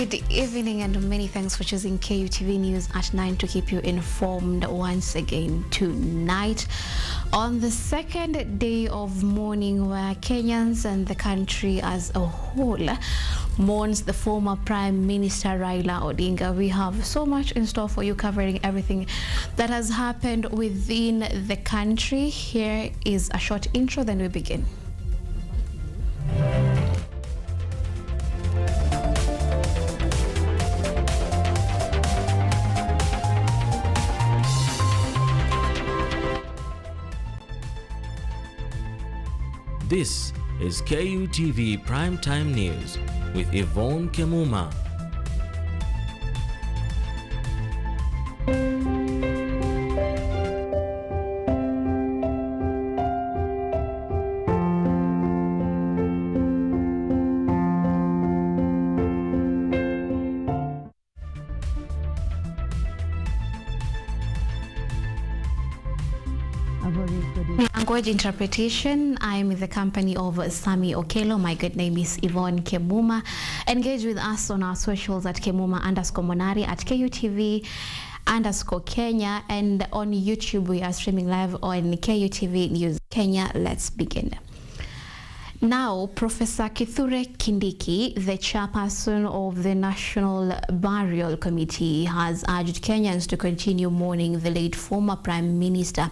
Good evening and many thanks for choosing KUTV News at 9 to keep you informed once again tonight on the second day of mourning where Kenyans and the country as a whole mourns the former Prime Minister Raila Odinga. We have so much in store for you, covering everything that has happened within the country. Here is a short intro, then we begin. This is KUTV Primetime News with Yvonne Kemuma. Language interpretation. I'm with the company of Sami Okelo. My good name is Yvonne Kemuma. Engage with us on our socials at Kemuma_Monari, at KUTV_Kenya, and on YouTube we are streaming live on KUTV News Kenya. Let's begin. Now, Professor Kithure Kindiki, the chairperson of the National Burial Committee, has urged Kenyans to continue mourning the late former Prime Minister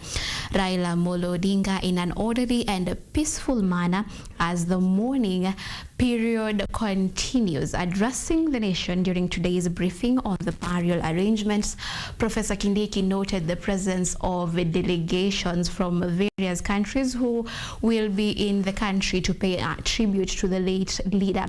Raila Amolo Odinga in an orderly and peaceful manner as the mourning period continues. Addressing the nation during today's briefing on the burial arrangements, Professor Kindiki noted the presence of delegations from various countries who will be in the country to pay tribute to the late leader.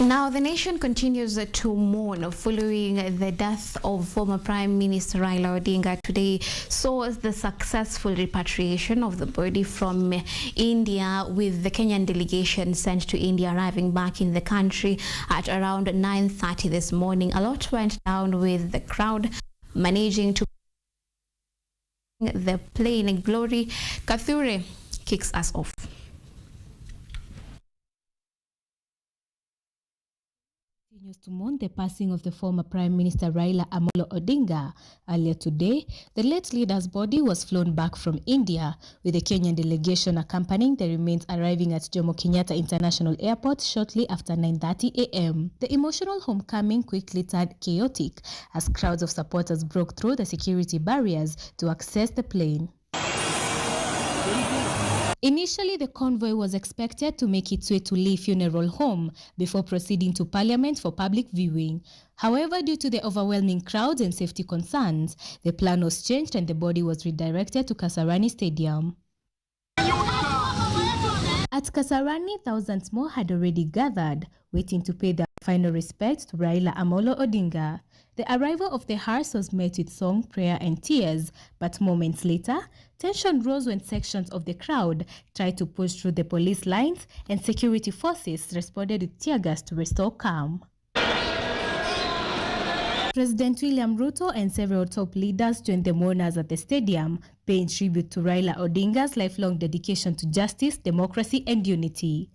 Now, the nation continues to mourn following the death of former Prime Minister Raila Odinga. Today saw the successful repatriation of the body from India, with the Kenyan delegation sent to India arriving back in the country at around 9:30 this morning. A lot went down, with the crowd managing to the plane. Glory Kathure kicks us off. Continues to mourn the passing of the former Prime Minister Raila Amolo Odinga. Earlier today, the late leader's body was flown back from India, with the Kenyan delegation accompanying the remains arriving at Jomo Kenyatta International Airport shortly after 9:30 a.m. The emotional homecoming quickly turned chaotic as crowds of supporters broke through the security barriers to access the plane. Initially, the convoy was expected to make its way to Lee Funeral Home before proceeding to Parliament for public viewing. However, due to the overwhelming crowds and safety concerns, the plan was changed and the body was redirected to Kasarani Stadium. At Kasarani, thousands more had already gathered, waiting to pay their final respects to Raila Amolo Odinga. The arrival of the hearse was met with song, prayer and tears, but moments later, tension rose when sections of the crowd tried to push through the police lines and security forces responded with tear gas to restore calm. President William Ruto and several top leaders joined the mourners at the stadium, paying tribute to Raila Odinga's lifelong dedication to justice, democracy and unity.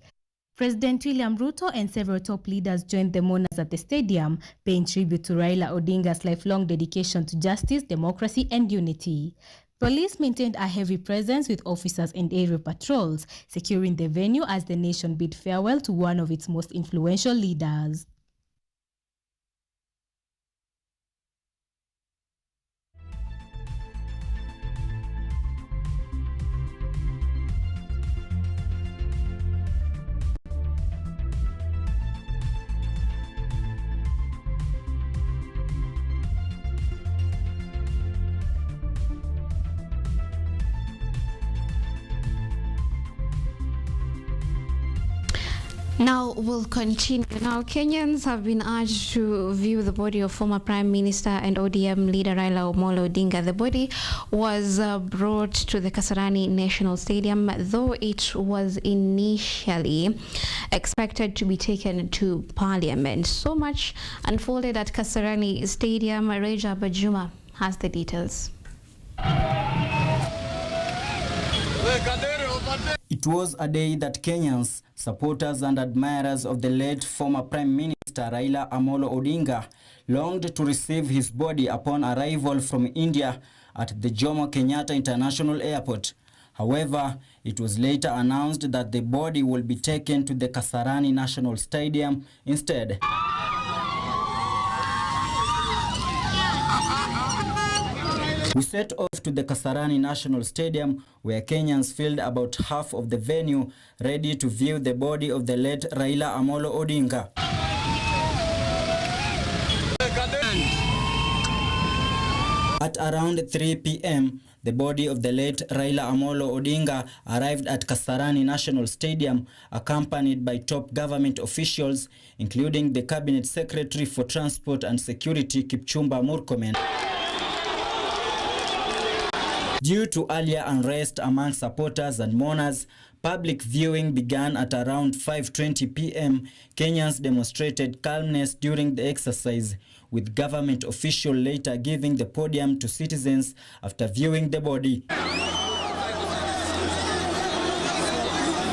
President William Ruto and several top leaders joined the mourners at the stadium, paying tribute to Raila Odinga's lifelong dedication to justice, democracy and unity. Police maintained a heavy presence with officers and aerial patrols, securing the venue as the nation bid farewell to one of its most influential leaders. Now we'll continue. Now, Kenyans have been urged to view the body of former Prime Minister and ODM leader Raila Amolo Odinga. The body was brought to the Kasarani National Stadium, though it was initially expected to be taken to Parliament. So much unfolded at Kasarani Stadium. Reja Bajuma has the details. It was a day that Kenyans, supporters and admirers of the late former Prime Minister Raila Amolo Odinga longed to receive his body upon arrival from India at the Jomo Kenyatta International Airport. However, it was later announced that the body will be taken to the Kasarani National Stadium instead. We set off to the Kasarani National Stadium, where Kenyans filled about half of the venue, ready to view the body of the late Raila Amolo Odinga. At around 3 p.m., the body of the late Raila Amolo Odinga arrived at Kasarani National Stadium, accompanied by top government officials, including the Cabinet Secretary for Transport and Security, Kipchumba Murkomen. Due to earlier unrest among supporters and mourners, public viewing began at around 5:20 p.m. Kenyans demonstrated calmness during the exercise, with government officials later giving the podium to citizens after viewing the body.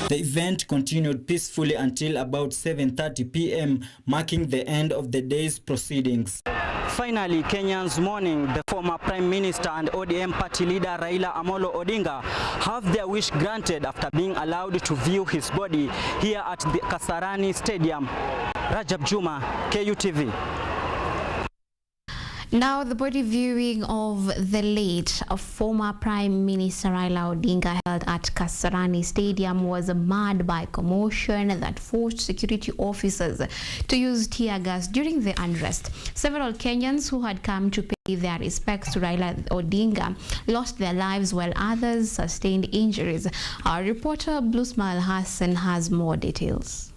The event continued peacefully until about 7:30 p.m., marking the end of the day's proceedings. Finally, Kenyans mourning the former Prime Minister and ODM party leader Raila Amolo Odinga have their wish granted after being allowed to view his body here at the Kasarani Stadium. Rajab Juma, KUTV. Now, the body viewing of the late former Prime Minister Raila Odinga held at Kasarani Stadium was marred by commotion that forced security officers to use tear gas during the unrest. Several Kenyans who had come to pay their respects to Raila Odinga lost their lives, while others sustained injuries. Our reporter Blue Smile Hassan has more details.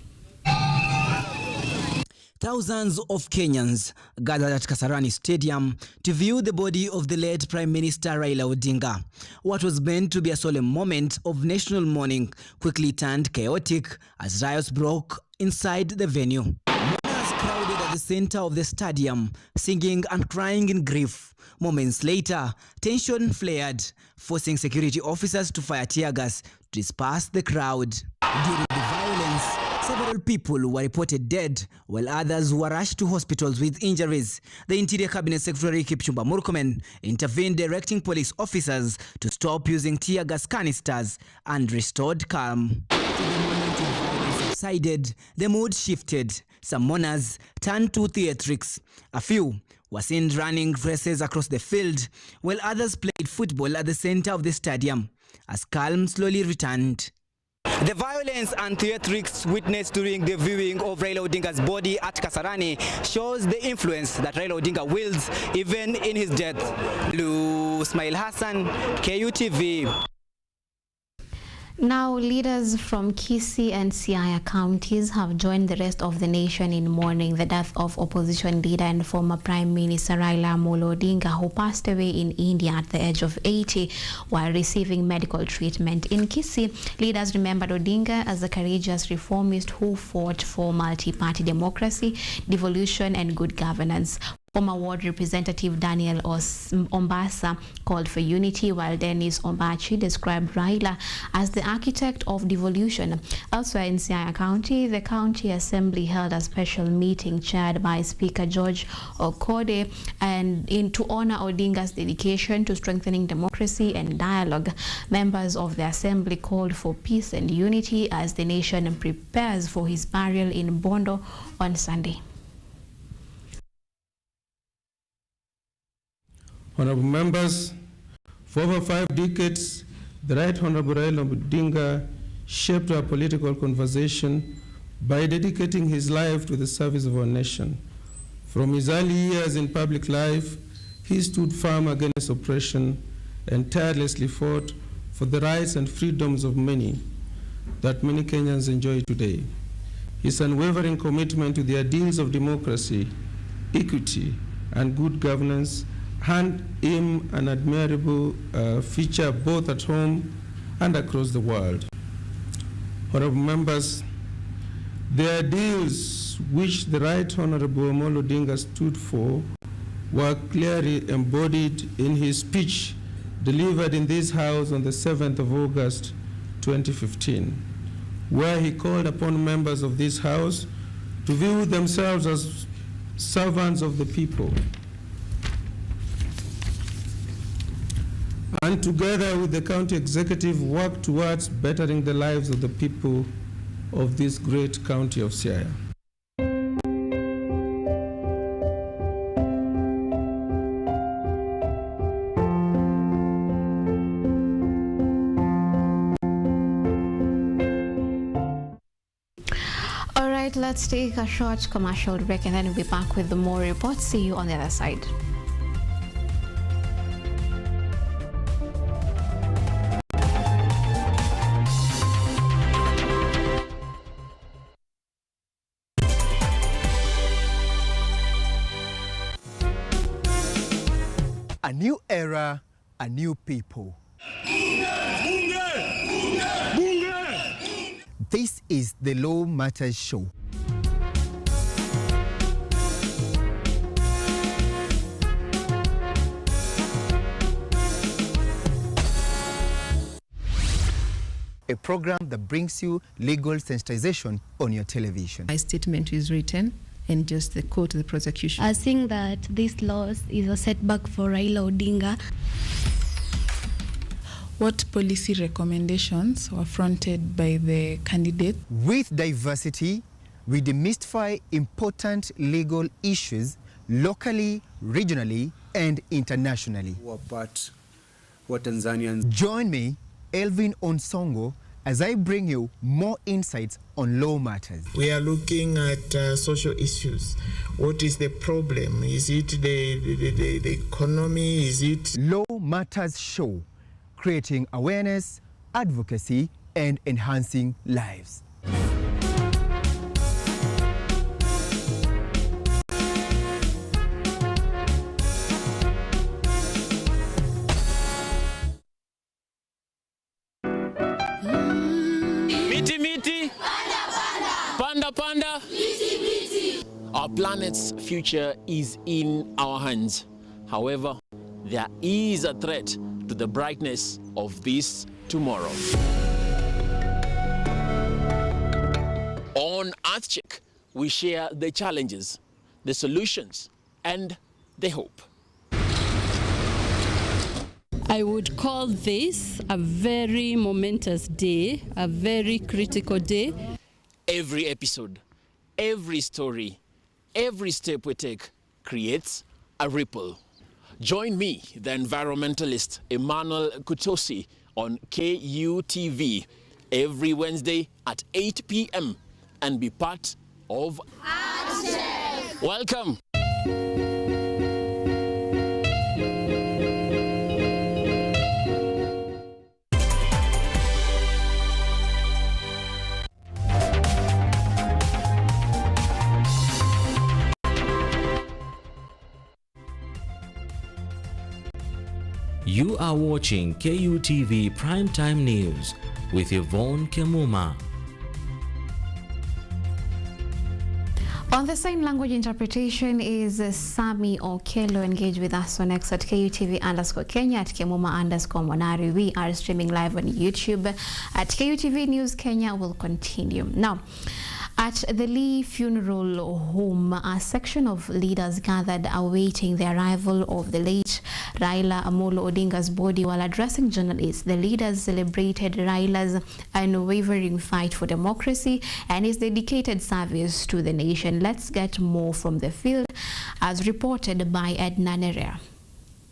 Thousands of Kenyans gathered at Kasarani Stadium to view the body of the late Prime Minister Raila Odinga. What was meant to be a solemn moment of national mourning quickly turned chaotic as riots broke inside the venue. Mourners crowded at the center of the stadium, singing and crying in grief. Moments later, tension flared, forcing security officers to fire tear gas to disperse the crowd. During the violence, several people were reported dead, while others were rushed to hospitals with injuries. The Interior Cabinet Secretary Kipchumba Murkomen intervened, directing police officers to stop using tear gas canisters and restored calm. After the moment of violence subsided, the mood shifted. Some mourners turned to theatrics. A few were seen running races across the field, while others played football at the center of the stadium as calm slowly returned. The violence and theatrics witnessed during the viewing of Raila Odinga's body at Kasarani shows the influence that Raila Odinga wields even in his death. Blue Smile Hassan, KUTV. Now, leaders from Kisii and Siaya counties have joined the rest of the nation in mourning the death of opposition leader and former Prime Minister Raila Amolo Odinga, who passed away in India at the age of 80 while receiving medical treatment. In Kisii, leaders remembered Odinga as a courageous reformist who fought for multi-party democracy, devolution and good governance. Former Ward Representative Daniel Ombasa called for unity, while Dennis Ombachi described Raila as the architect of devolution. Elsewhere in Siaya County, the County Assembly held a special meeting chaired by Speaker George Okode to honor Odinga's dedication to strengthening democracy and dialogue. Members of the Assembly called for peace and unity as the nation prepares for his burial in Bondo on Sunday. Honorable members, for over 5 decades, the Right Honorable Raila Odinga shaped our political conversation by dedicating his life to the service of our nation. From his early years in public life, he stood firm against oppression and tirelessly fought for the rights and freedoms of many that many Kenyans enjoy today. His unwavering commitment to the ideals of democracy, equity, and good governance earned him an admirable feature both at home and across the world. Honorable members, the ideals which the Right Honorable Omolo Odinga stood for were clearly embodied in his speech delivered in this House on the 7th of August 2015, where he called upon members of this House to view themselves as servants of the people, and together with the county executive work towards bettering the lives of the people of this great county of Siaya. All right, let's take a short commercial break and then we'll be back with more reports. See you on the other side. A new era, a new people. This is the Law Matters Show. A program that brings you legal sensitization on your television. My statement is written and just the quote the prosecution. I think that this loss is a setback for Raila Odinga. What policy recommendations were fronted by the candidate? With diversity, we demystify important legal issues locally, regionally, and internationally. What Tanzanians. Join me, Elvin Onsongo, as I bring you more insights on law matters. We are looking at social issues. What is the problem? Is it the economy? Is it... Law Matters Show, creating awareness, advocacy, and enhancing lives. Miti miti, panda panda, our planet's future is in our hands. However, there is a threat to the brightness of this tomorrow. On EarthCheck, we share the challenges, the solutions, and the hope. I would call this a very momentous day, a very critical day. Every episode, every story, every step we take creates a ripple. Join me, the environmentalist Emmanuel Kutosi, on KUTV every Wednesday at 8 p.m. and be part of EarthCheck. Welcome. You are watching KUTV Primetime News with Yvonne Kemuma. On the sign language interpretation is Sami Okelo. Engage with us on X at KUTV_Kenya, at Kemuma_Monari. We are streaming live on YouTube at KUTV News Kenya. Will continue. Now, at the Lee Funeral Home, a section of leaders gathered awaiting the arrival of the late Raila Amolo Odinga's body. While addressing journalists, the leaders celebrated Raila's unwavering fight for democracy and his dedicated service to the nation. Let's get more from the field, as reported by Edna Nerea.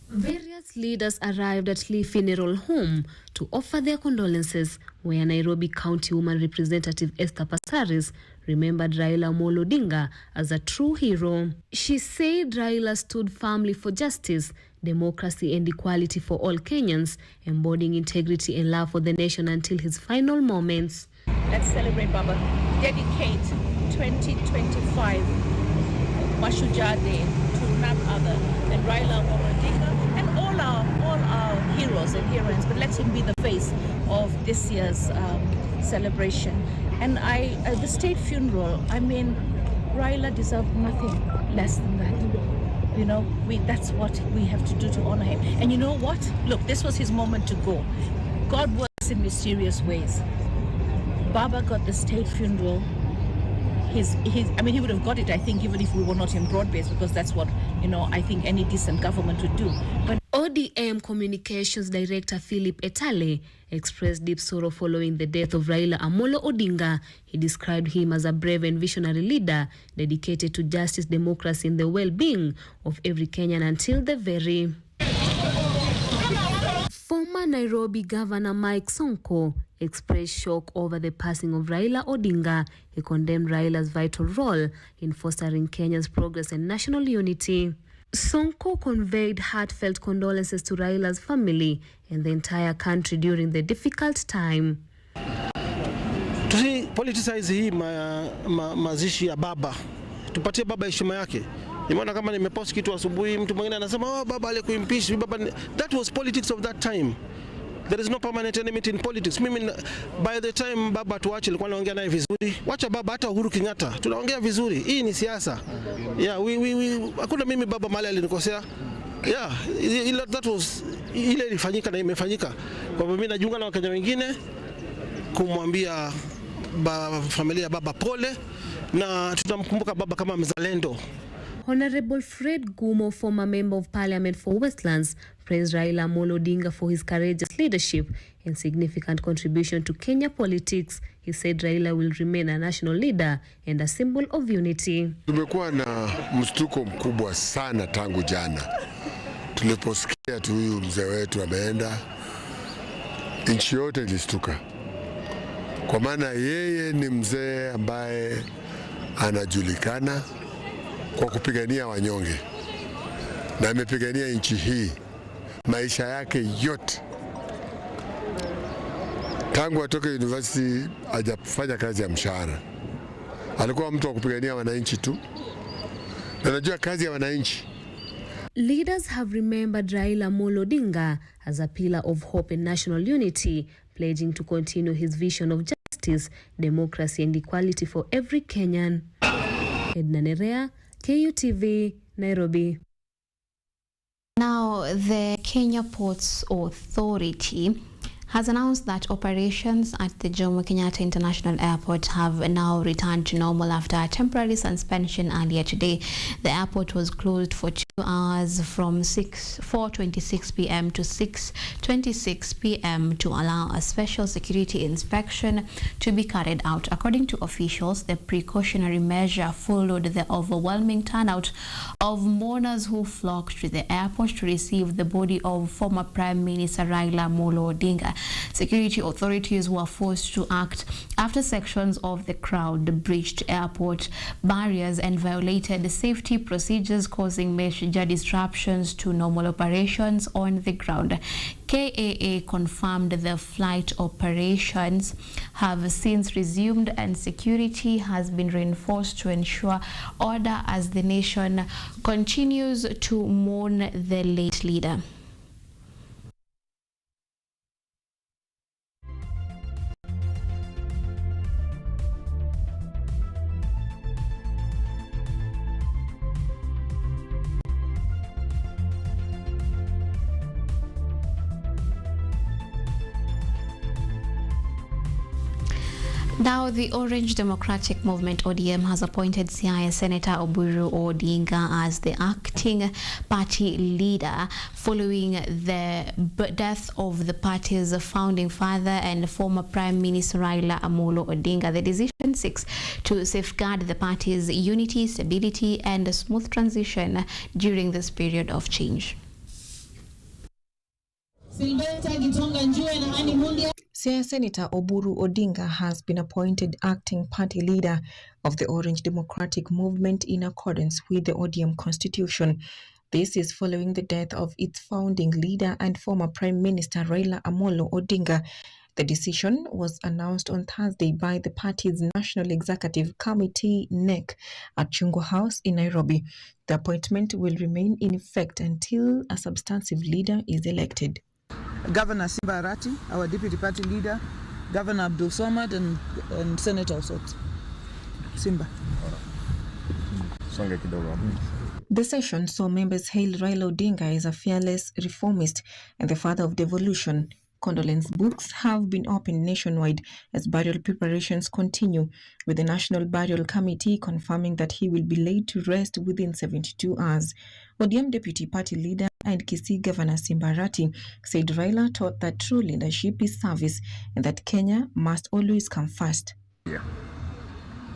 Various leaders arrived at Lee Funeral Home to offer their condolences, where Nairobi County Woman Representative Esther Passaris remembered Raila Amolo Odinga as a true hero. She said Raila stood firmly for justice, democracy and equality for all Kenyans, embodying integrity and love for the nation until his final moments. Let's celebrate Baba. Dedicate 2025 Mashujaa Day to none other than Raila Amolo Odinga and all our heroes and heroines, but let him be the face of this year's celebration. And the state funeral, I mean, Raila deserved nothing less than that. You know, that's what we have to do to honor him. And you know what? Look, this was his moment to go. God works in mysterious ways. Baba got the state funeral. I mean, he would have got it, I think, even if we were not in broad-based, because that's what, you know, I think any decent government would do. But ODM Communications Director Philip Etale expressed deep sorrow following the death of Raila Amolo Odinga. He described him as a brave and visionary leader dedicated to justice, democracy, and the well-being of every Kenyan until the very. Former Nairobi Governor Mike Sonko expressed shock over the passing of Raila Odinga. He condemned Raila's vital role in fostering Kenya's progress and national unity. Sonko conveyed heartfelt condolences to Raila's family and the entire country during the difficult time. Politicize hii mazishi ya baba. Tupatie baba heshima yake. Nimeona kama nimepost kitu asubuhi, mtu mwingine anasema baba alikuimpeach, baba. That was politics of that time. There is no permanent enmity in politics. Mimi by the time baba tuache alikuwa anaongea naye vizuri. Wacha baba hata Uhuru Kenyatta. Tunaongea vizuri. Hii ni siasa. Yeah, hakuna mimi baba mali alinikosea. Yeah, that was ile ilifanyika na imefanyika. Kwa hivyo mimi najiunga na Wakenya wengine kumwambia familia ya baba pole, na tutamkumbuka baba kama mzalendo. Honorable Fred Gumo, former Member of Parliament for Westlands, praised Raila Amolo Odinga for his courageous leadership and significant contribution to Kenya politics. He said Raila will remain a national leader and a symbol of unity. Tumekuwa na mshtuko mkubwa sana tangu jana tuliposikia tu huyu mzee wetu ameenda. Nchi yote ilistuka, kwa maana yeye ni mzee ambaye anajulikana kwa kupigania wanyonge, na amepigania nchi hii maisha yake yote. Tangu atoke university hajafanya kazi ya mshahara. Alikuwa mtu wa kupigania wananchi tu, na najua kazi ya wananchi. Leaders have remembered Raila Amolo Odinga as a pillar of hope and national unity, pledging to continue his vision of justice, democracy and equality for every Kenyan. Edna Nerea, KUTV, Nairobi. Now, the Kenya Ports Authority has announced that operations at the Jomo Kenyatta International Airport have now returned to normal after a temporary suspension earlier today. The airport was closed for 2 hours from 4:26 p.m. to 6:26 p.m. to allow a special security inspection to be carried out. According to officials, the precautionary measure followed the overwhelming turnout of mourners who flocked to the airport to receive the body of former Prime Minister Raila Amolo Odinga. Security authorities were forced to act after sections of the crowd breached airport barriers and violated safety procedures, causing major disruptions to normal operations on the ground. KAA confirmed the flight operations have since resumed and security has been reinforced to ensure order as the nation continues to mourn the late leader. Now, the Orange Democratic Movement (ODM) has appointed Siaya Senator Oburu Odinga as the acting party leader following the death of the party's founding father and former Prime Minister Raila Amolo Odinga. The decision seeks to safeguard the party's unity, stability, and a smooth transition during this period of change. Siaya Senator Oburu Odinga has been appointed acting party leader of the Orange Democratic Movement in accordance with the ODM constitution. This is following the death of its founding leader and former Prime Minister Raila Amolo Odinga. The decision was announced on Thursday by the party's National Executive Committee, NEC, at Chungwa House in Nairobi. The appointment will remain in effect until a substantive leader is elected. Governor Simba Arati, our deputy party leader, Governor Abdul Samad, and Senator Osot. Simba. The session saw members hail Raila Odinga as a fearless reformist and the father of devolution. Condolence books have been opened nationwide as burial preparations continue, with the National Burial Committee confirming that he will be laid to rest within 72 hours. ODM Deputy Party Leader and Kisii Governor Simba Arati said Raila taught that true leadership is service and that Kenya must always come first.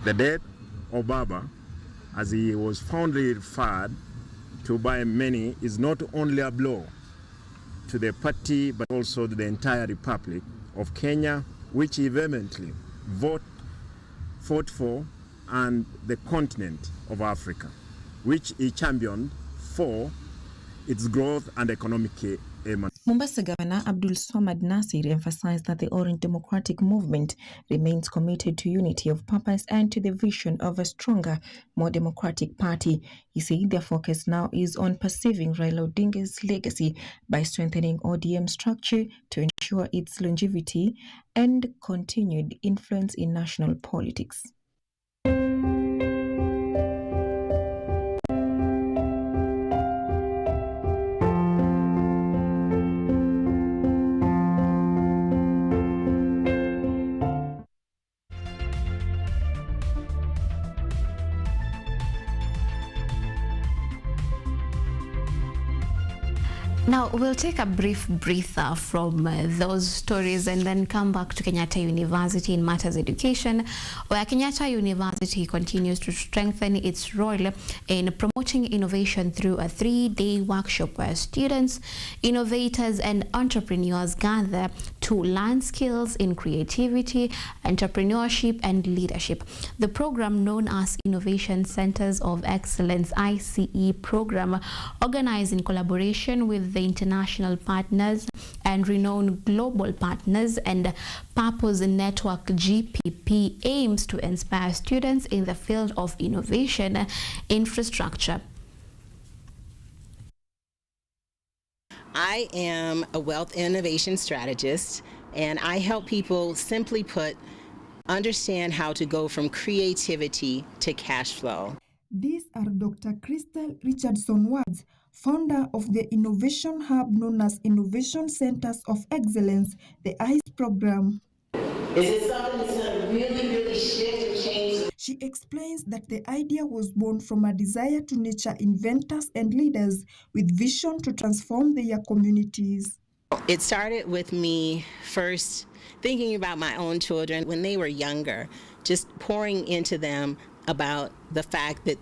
The death of Baba, as he was fondly referred to by many, is not only a blow to the party but also to the entire Republic of Kenya, which he vehemently fought for, and the continent of Africa, which he championed for its growth and economic aim. Mombasa Governor Abdul Swamad Nasir emphasized that the Orange Democratic Movement remains committed to unity of purpose and to the vision of a stronger, more democratic party. He said their focus now is on perceiving Raila Odinga's legacy by strengthening ODM structure to ensure its longevity and continued influence in national politics. Now, we'll take a brief breather from those stories and then come back to Kenyatta University in matters education, where Kenyatta University continues to strengthen its role in promoting innovation through a 3-day workshop where students, innovators, and entrepreneurs gather to learn skills in creativity, entrepreneurship, and leadership. The program, known as Innovation Centers of Excellence ICE program, organized in collaboration with the international partners and renowned global partners and Purpose Network GPP, aims to inspire students in the field of innovation infrastructure. I am a wealth innovation strategist, and I help people, simply put, understand how to go from creativity to cash flow. These are Dr. Crystal Richardson Words, founder of the innovation hub known as Innovation Centers of Excellence, the ICE program. Is it something that's going to really shift and change? She explains that the idea was born from a desire to nurture inventors and leaders with vision to transform their communities. It started with me first thinking about my own children when they were younger, just pouring into them about the fact that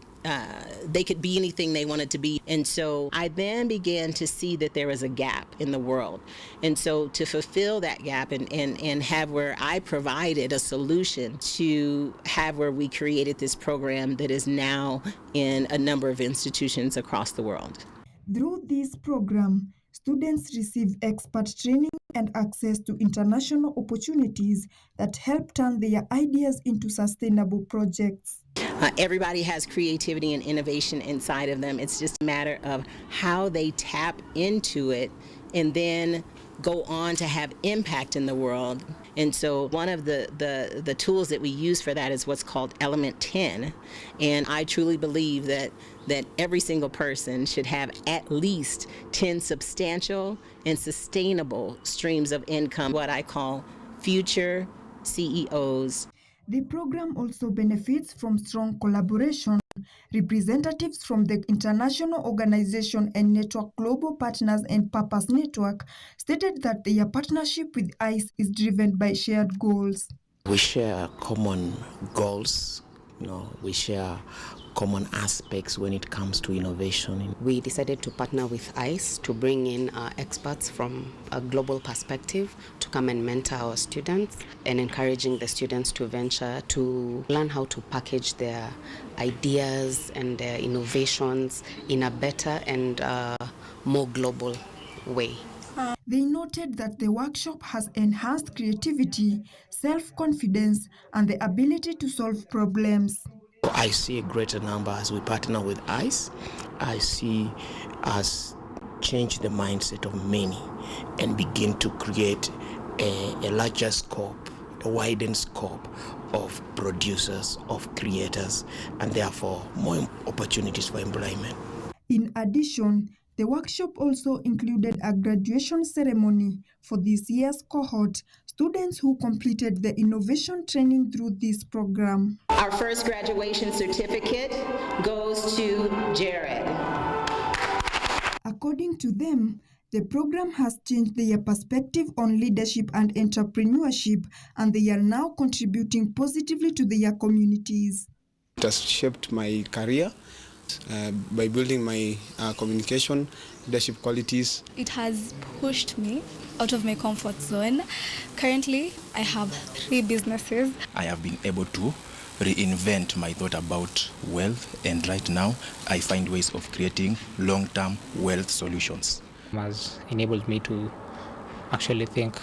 they could be anything they wanted to be. And so I then began to see that there was a gap in the world. And so to fulfill that gap and have where I provided a solution to have where we created this program that is now in a number of institutions across the world. Through this program, students receive expert training and access to international opportunities that help turn their ideas into sustainable projects. Everybody has creativity and innovation inside of them. It's just a matter of how they tap into it and then go on to have impact in the world. And so one of the tools that we use for that is what's called Element 10. And I truly believe that every single person should have at least 10 substantial and sustainable streams of income, what I call future CEOs. The program also benefits from strong collaboration. Representatives from the international organization and network global partners and Purpose Network stated that their partnership with ICE is driven by shared goals. We share common goals, we share common aspects when it comes to innovation. We decided to partner with ICE to bring in experts from a global perspective to come and mentor our students and encouraging the students to venture to learn how to package their ideas and their innovations in a better and more global way. They noted that the workshop has enhanced creativity, self-confidence, and the ability to solve problems. I see a greater number as we partner with ICE. I see us change the mindset of many and begin to create a larger scope, a widened scope of producers, of creators, and therefore more opportunities for employment. In addition, the workshop also included a graduation ceremony for this year's cohort, students who completed the innovation training through this program. Our first graduation certificate goes to Jared. According to them, the program has changed their perspective on leadership and entrepreneurship, and they are now contributing positively to their communities. It has shaped my career by building my communication, leadership qualities. It has pushed me out of my comfort zone. Currently, I have 3 businesses. I have been able to reinvent my thought about wealth, and right now I find ways of creating long-term wealth solutions. It has enabled me to actually think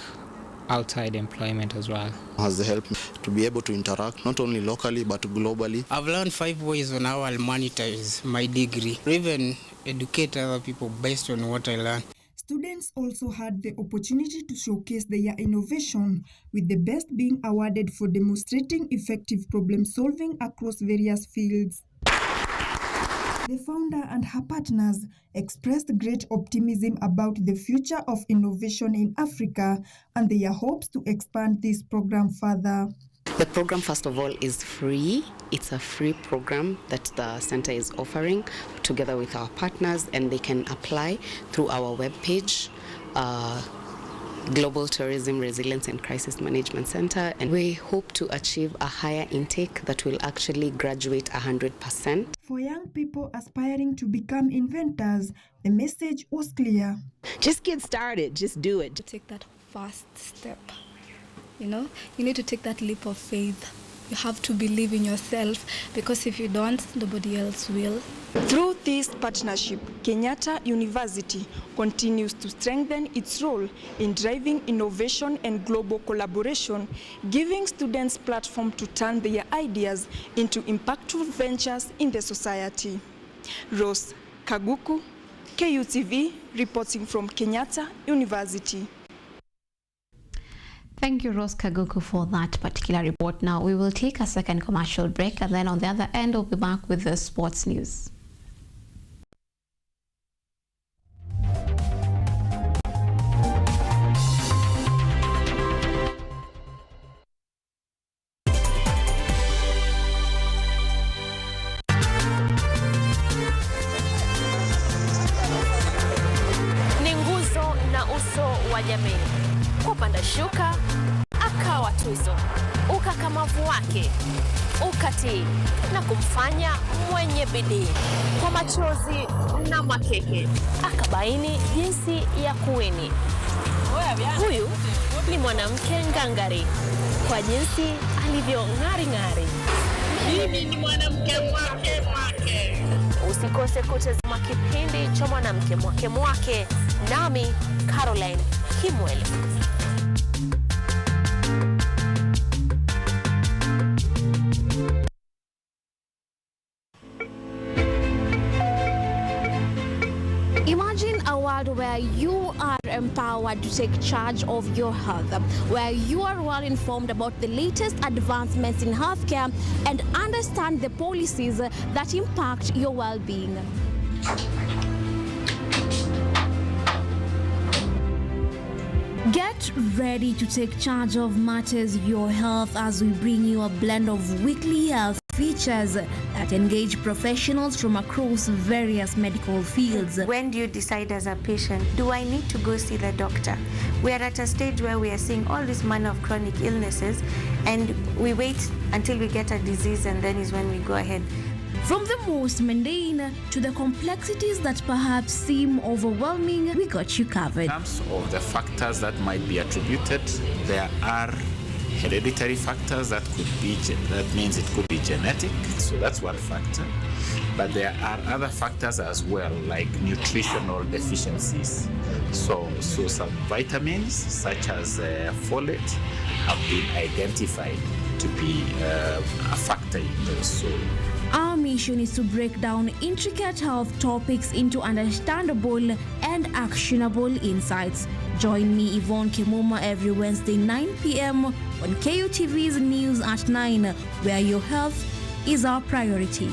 outside employment as well. Has helped me to be able to interact not only locally but globally. I've learned 5 ways on how I'll monetize my degree, or even educate other people based on what I learned. Students also had the opportunity to showcase their innovation, with the best being awarded for demonstrating effective problem solving across various fields. The founder and her partners expressed great optimism about the future of innovation in Africa and their hopes to expand this program further. The program, first of all, is free. It's a free program that the center is offering together with our partners, and they can apply through our webpage, Global Tourism Resilience and Crisis Management Center, and we hope to achieve a higher intake that will actually graduate 100%. For young people aspiring to become inventors, the message was clear. Just get started, just do it. Take that first step. You need to take that leap of faith. You have to believe in yourself, because if you don't, nobody else will. Through this partnership, Kenyatta University continues to strengthen its role in driving innovation and global collaboration, giving students platform to turn their ideas into impactful ventures in the society. Rose Kaguku, KUTV, reporting from Kenyatta University. Thank you, Rose Kaguku, for that particular report. Now, we will take a second commercial break, and then on the other end, we'll be back with the sports news. Ni nguzo na uso wa jamii. Kupanda shuka akawa tuzo, ukakamavu wake ukatii na kumfanya mwenye bidii. Kwa machozi na makeke akabaini jinsi ya kuwini. Huyu ni mwanamke ngangari, kwa jinsi alivyo ng'ari. Mimi ni mwanamke mwake. Usikose kutazama kipindi cha mwanamke mwake, nami Caroline Kimwele. Imagine a world where you are empowered to take charge of your health, where you are well informed about the latest advancements in healthcare and understand the policies that impact your well-being. Get ready to take charge of matters your health as we bring you a blend of weekly health features that engage professionals from across various medical fields. When do you decide as a patient, do I need to go see the doctor? We are at a stage where we are seeing all this manner of chronic illnesses, and we wait until we get a disease, and then is when we go ahead. From the most mundane to the complexities that perhaps seem overwhelming, we got you covered. In terms of the factors that might be attributed, there are hereditary factors. That means it could be genetic. So that's one factor. But there are other factors as well, like nutritional deficiencies. So some vitamins, such as folate, have been identified to be a factor in those. So our mission is to break down intricate health topics into understandable and actionable insights. Join me, Yvonne Kemuma, every Wednesday 9 p.m. on KUTV's News at 9, where your health is our priority.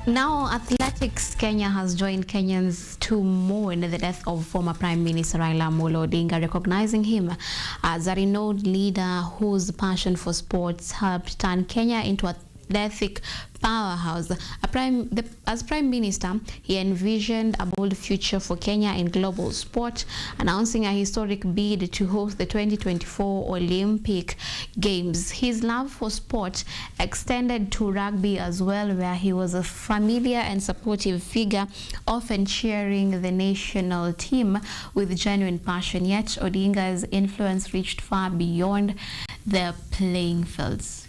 Now, Athletics Kenya has joined Kenyans to mourn the death of former Prime Minister Raila Odinga, recognizing him as a renowned leader whose passion for sports helped turn Kenya into a athletic powerhouse. As Prime Minister, he envisioned a bold future for Kenya in global sport, announcing a historic bid to host the 2024 Olympic Games. His love for sport extended to rugby as well, where he was a familiar and supportive figure, often cheering the national team with genuine passion. Yet Odinga's influence reached far beyond the playing fields.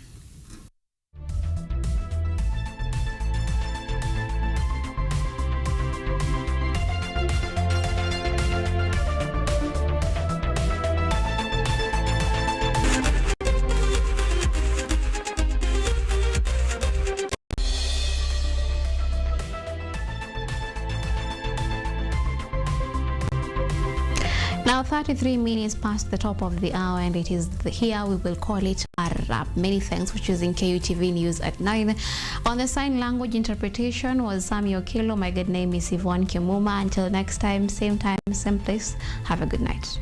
Now 33 minutes past the top of the hour, and it is here we will call it a wrap. Many thanks for choosing KUTV News at 9. On the sign language interpretation was Samuel Kilo. My good name is Yvonne Kemuma. Until next time, same place. Have a good night.